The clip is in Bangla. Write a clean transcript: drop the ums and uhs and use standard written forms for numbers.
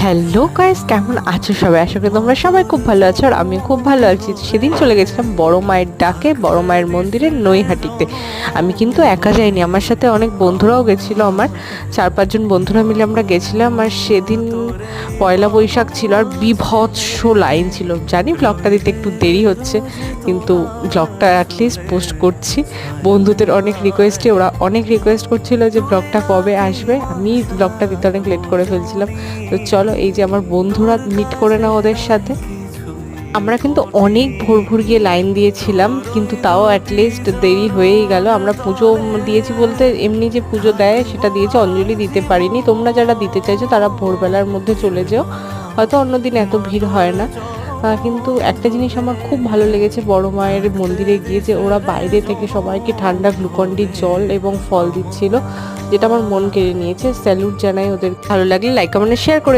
হ্যালো গাইস, কেমন আছো সবাই? আশা করি তোমরা সবাই খুব ভালো আছো আর আমি খুব ভালো আছি। সেদিন চলে গেছিলাম বড় মায়ের ডাকে বড় মায়ের মন্দিরে নৈহাটিতে। আমি কিন্তু একা যাইনি, আমার সাথে অনেক বন্ধুরাও গেছিলো। আমার 4-5 জন বন্ধুরা মিলে আমরা গেছিলাম। আর সেদিন পয়লা বৈশাখ ছিল আর বিভৎস লাইন ছিল। জানি ব্লগটা দিতে একটু দেরি হচ্ছে, কিন্তু ব্লগটা অ্যাটলিস্ট পোস্ট করছি। বন্ধুদের অনেক রিকোয়েস্টে ওরা অনেক রিকোয়েস্ট করছিল যে ব্লগটা কবে আসবে। আমি ব্লগটা দিতে অনেক লেট করে ফেলছিলাম। তো চলো, এই যে আমার বন্ধুরা, মিট করে নাও ওদের সাথে। আমরা কিন্তু অনেক ভোর ভোর গিয়ে লাইন দিয়েছিলাম, কিন্তু তাও অ্যাটলিস্ট দেরি হয়েই গেল। আমরা পুজো দিয়েছি বলতে এমনি যে পুজো দেয় সেটা দিয়েছি, অঞ্জলি দিতে পারিনি। তোমরা যারা দিতে চাইছো তারা ভোরবেলার মধ্যে চলে যেও, হয়তো অন্যদিন এত ভিড় হয় না। কিন্তু একটা জিনিস আমার খুব ভালো লেগেছে বড় মায়ের মন্দিরে গিয়ে, যে ওরা বাইরে থেকে সবাইকে ঠান্ডা গ্লুকন্ডির জল এবং ফল দিচ্ছিল, যেটা আমার মন কেড়ে নিয়েছে। স্যালুট জানাই ওদের। ভালো লাগলে লাইক কমেন্ট শেয়ার করে